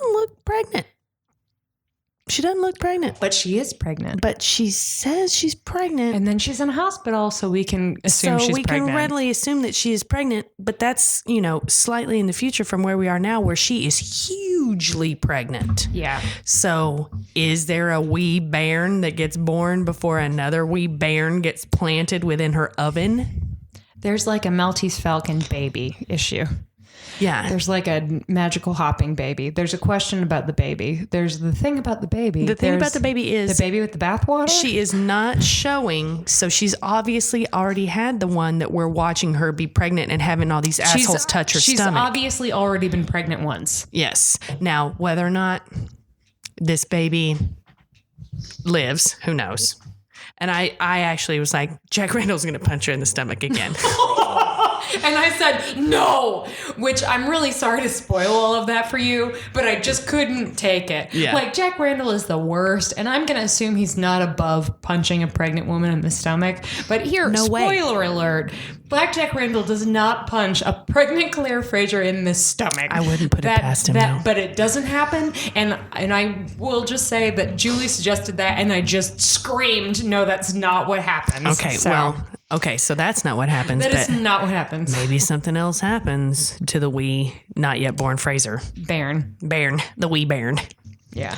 look pregnant. She doesn't look pregnant. But she is pregnant. But she says she's pregnant. And then she's in a hospital, so we can assume she's pregnant. So we can readily assume that she is pregnant, but that's, slightly in the future from where we are now, where she is hugely pregnant. Yeah. So is there a wee bairn that gets born before another wee bairn gets planted within her oven? There's like a Maltese Falcon baby issue. Yeah. There's like a magical hopping baby. There's a question about the baby. There's the thing about the baby. The thing about the baby is... The baby with the bathwater? She is not showing, so she's obviously already had the one that we're watching her be pregnant and having all these assholes touch her stomach. She's obviously already been pregnant once. Yes. Now, whether or not this baby lives, who knows? And I actually was like, Jack Randall's going to punch her in the stomach again. And I said, no, which I'm really sorry to spoil all of that for you, but I just couldn't take it. Yeah. Like, Jack Randall is the worst, and I'm going to assume he's not above punching a pregnant woman in the stomach. But here, spoiler alert, Black Jack Randall does not punch a pregnant Claire Fraser in the stomach. I wouldn't put it past him, though. But it doesn't happen, and I will just say that Julie suggested that, and I just screamed, no, that's not what happens. Okay, so that's not what happens. That is not what happens. Maybe something else happens to the wee, not yet born Fraser. Bairn, the wee bairn. Yeah.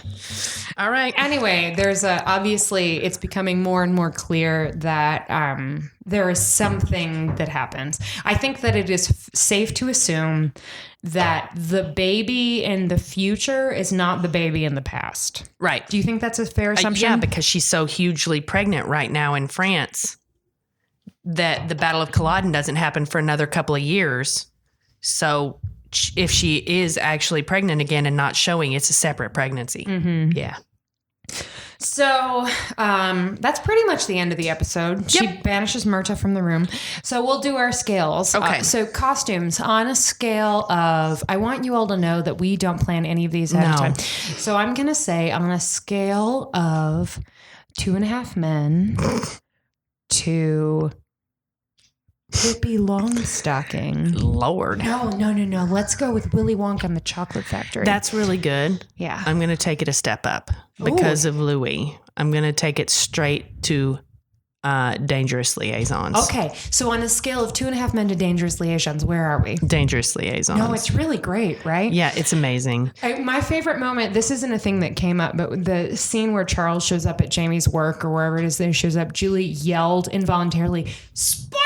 All right. Anyway, there's obviously it's becoming more and more clear that there is something that happens. I think that it is safe to assume that the baby in the future is not the baby in the past. Right. Do you think that's a fair assumption? Yeah, because she's so hugely pregnant right now in France that the Battle of Culloden doesn't happen for another couple of years. So if she is actually pregnant again and not showing, it's a separate pregnancy. Mm-hmm. Yeah. So that's pretty much the end of the episode. She banishes Myrta from the room. So we'll do our scales. Okay. So costumes on a scale of, I want you all to know that we don't plan any of these ahead of time. So I'm going to say on a scale of 2.5 men to Pippi Longstocking. Lord. No. Let's go with Willy Wonka and the Chocolate Factory. That's really good. Yeah. I'm going to take it a step up because of Louis. I'm going to take it straight to Dangerous Liaisons. Okay. So on a scale of 2.5 men to Dangerous Liaisons, where are we? Dangerous Liaisons. No, it's really great, right? Yeah, it's amazing. My favorite moment, this isn't a thing that came up, but the scene where Charles shows up at Jamie's work or wherever it is that he shows up, Julie yelled involuntarily, "Sparkle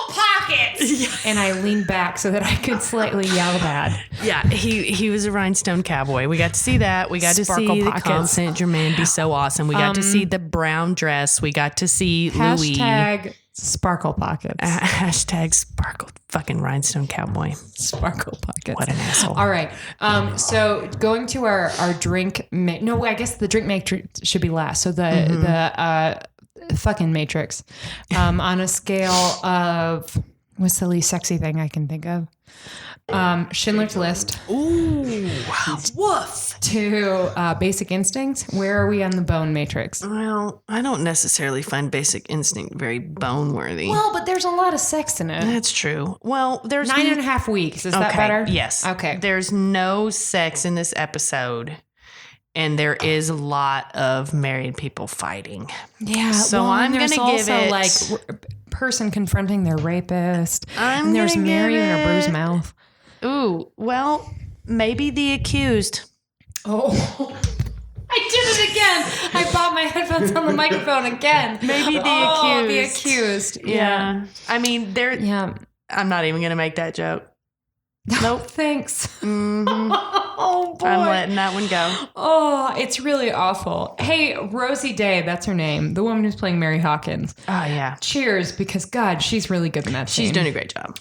Pockets!" And I leaned back so that I could slightly yell that. Yeah, he was a rhinestone cowboy. We got to see that. We got to see the Comte Saint Germain be so awesome. We got to see the brown dress. We got to see Louis. Hashtag Sparkle Pockets. Hashtag Sparkle fucking rhinestone cowboy. Sparkle Pockets. What an asshole. All right. So going to our drink. No, I guess the drink matrix should be last. So the fucking matrix. On a scale of, what's the least sexy thing I can think of? Schindler's List. Ooh. Woof. To Basic Instinct. Where are we on the bone matrix? Well, I don't necessarily find Basic Instinct very bone worthy. Well, but there's a lot of sex in it. That's true. Well, there's 9.5 weeks. Is that better? Yes. Okay. There's no sex in this episode. And there is a lot of married people fighting. Yeah. So I'm going to give it like person confronting their rapist. And there's Mary in her bruised mouth. Ooh, well, maybe the accused. Oh, I did it again. I bought my headphones on the microphone again. Maybe the accused. Oh, the accused. Yeah. I mean, I'm not even going to make that joke. Nope. Thanks. Mm-hmm. Oh, boy. I'm letting that one go. Oh, it's really awful. Hey, Rosie Day, that's her name. The woman who's playing Mary Hawkins. Oh, yeah. Cheers, because, God, she's really good in that scene. She's doing a great job.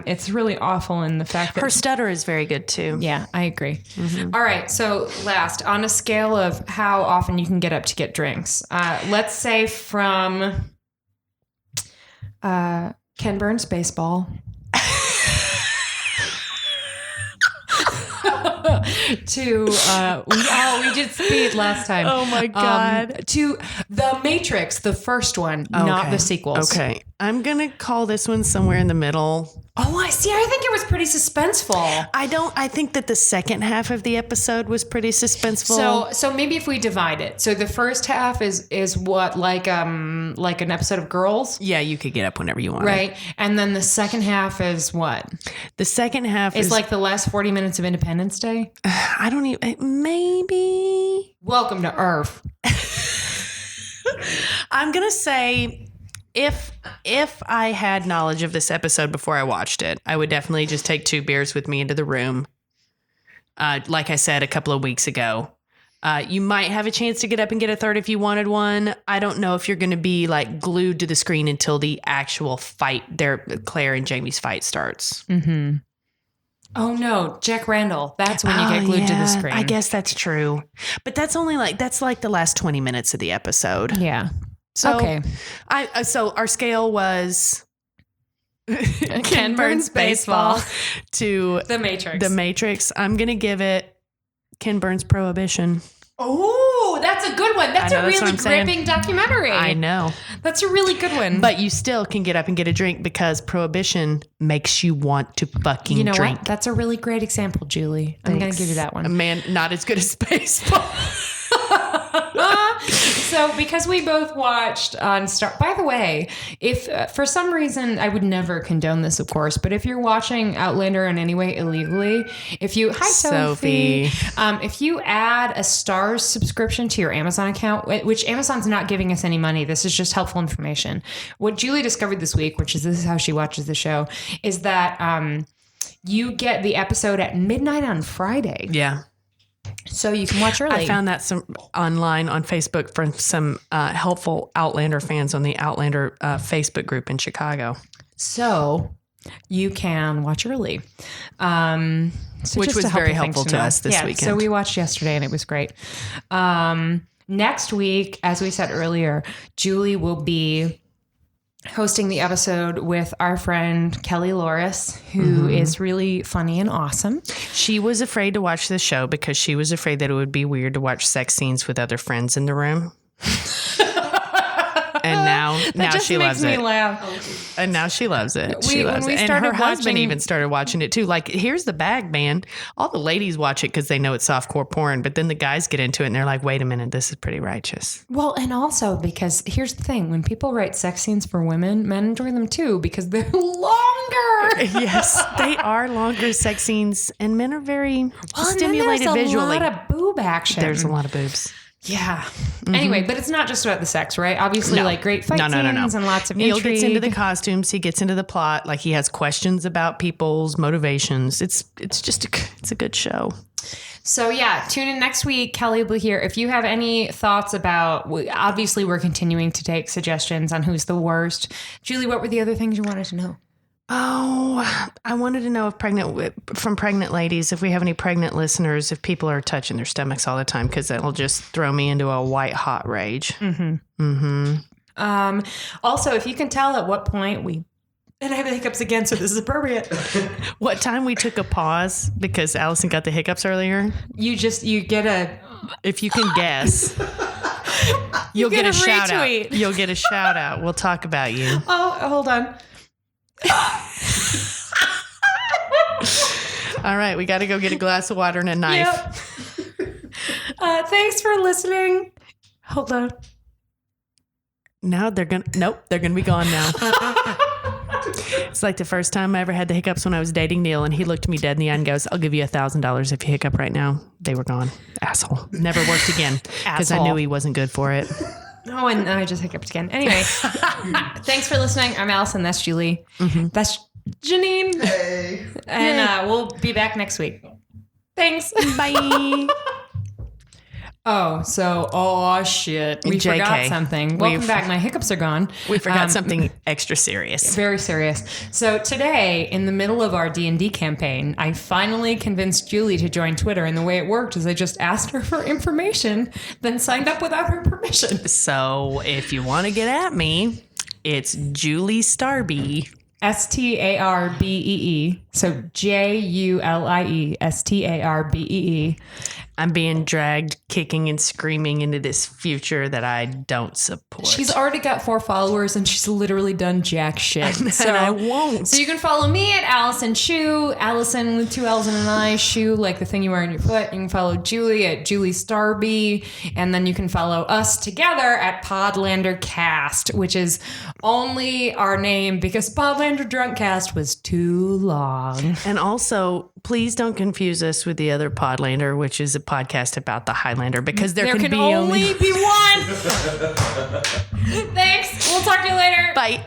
It's really awful in the fact that... Her stutter is very good, too. Yeah, I agree. Mm-hmm. All right, so last, on a scale of how often you can get up to get drinks, let's say from Ken Burns' baseball... to we did Speed last time. Oh my God. To The Matrix, the first one, not the sequels. Okay. I'm going to call this one somewhere in the middle. Oh, I see. I think it was pretty suspenseful. I think that the second half of the episode was pretty suspenseful. So maybe if we divide it. So the first half is what, like an episode of Girls? Yeah, you could get up whenever you want. Right. And then the second half is what? The second half is like the last 40 minutes of Independence Day? I don't even, maybe. Welcome to Earth. I'm going to say if I had knowledge of this episode before I watched it, I would definitely just take 2 beers with me into the room. Like I said a couple of weeks ago, you might have a chance to get up and get a third if you wanted one. I don't know if you're going to be like glued to the screen until the actual fight, Claire and Jamie's fight starts. Mm-hmm. Oh no, Jack Randall. That's when you get glued to the screen. I guess that's true. But that's like the last 20 minutes of the episode. Yeah. So, okay. So our scale was Ken Burns baseball to The Matrix. The Matrix. I'm going to give it Ken Burns Prohibition. Oh, that's a good one. That's a really gripping documentary. I know. That's a really good one. But you still can get up and get a drink because Prohibition makes you want to fucking you know drink. What? That's a really great example, Julie. I'm going to give you that one. Man, not as good as baseball. So because we both watched on Star, by the way, if for some reason, I would never condone this, of course, but if you're watching Outlander in any way illegally, if you, hi Sophie, if you add a Starz subscription to your Amazon account, which Amazon's not giving us any money, this is just helpful information. What Julie discovered this week, which is this is how she watches the show, is that you get the episode at midnight on Friday. Yeah. So you can watch early. I found that online on Facebook from some helpful Outlander fans on the Outlander Facebook group in Chicago. So you can watch early. Which was very helpful to us this weekend. So we watched yesterday and it was great. Next week, as we said earlier, Julie will be hosting the episode with our friend Kelly Loris, who is really funny and awesome. She was afraid to watch the show because she was afraid that it would be weird to watch sex scenes with other friends in the room. And now she loves it. Laugh. And now she loves it. She loves it. And her husband even started watching it too. Like, here's the bag, man. All the ladies watch it because they know it's softcore porn, but then the guys get into it and they're like, wait a minute, this is pretty righteous. Well, and also because here's the thing. When people write sex scenes for women, men enjoy them too because they're longer. Yes, they are longer sex scenes and men are very stimulated and there's visually. a lot of boob action. There's a lot of boobs. Yeah. Anyway, but it's not just about the sex, right? Obviously, like great fight scenes and lots of Neil intrigue. gets into the costumes. He gets into the plot. Like he has questions about people's motivations. It's just it's a good show. So yeah, tune in next week. Kelly will be here. If you have any thoughts about, obviously we're continuing to take suggestions on who's the worst. Julie, what were the other things you wanted to know? Oh, I wanted to know if pregnant ladies, if we have any pregnant listeners, if people are touching their stomachs all the time, because that'll just throw me into a white hot rage. Also, if you can tell at what point and I have the hiccups again, so this is appropriate. What time we took a pause because Allison got the hiccups earlier? You get a... If you can guess, you'll get a shout retweet. out. You'll get a shout out. We'll talk about you. Oh, hold on. All right, we got to go get a glass of water and a knife. Yep. Thanks for listening. Hold on. Now they're gonna be gone now. It's like the first time I ever had the hiccups when I was dating Neil, and he looked me dead in the eye and goes, "I'll give you $1,000 if you hiccup right now." They were gone. Asshole. Never worked again because I knew he wasn't good for it. Oh, and I just hiccuped again. Anyway, thanks for listening. I'm Allison. That's Julie. That's Janine. Hey. And we'll be back next week. Thanks. Bye. Oh shit. We JK. forgot something. Welcome back. My hiccups are gone. We forgot something extra serious. Very serious. So today, in the middle of our D&D campaign, I finally convinced Julie to join Twitter. And the way it worked is I just asked her for information, then signed up without her permission. So if you want to get at me, it's Julie Starbee. STARBEE. So JULIESTARBEE. I'm being dragged kicking and screaming into this future that I don't support. She's already got 4 followers and she's literally done jack shit. And I won't. So you can follow me at Allison Shoe, Allison with 2 L's and an I, Shoe, like the thing you wear on your foot. You can follow Julie at Julie Starby. And then you can follow us together at Podlander Cast, which is only our name because Podlander Drunkcast was too long. And also, please don't confuse us with the other Podlander, which is a podcast about the Highlander, because there can be only be one. Thanks. We'll talk to you later. Bye.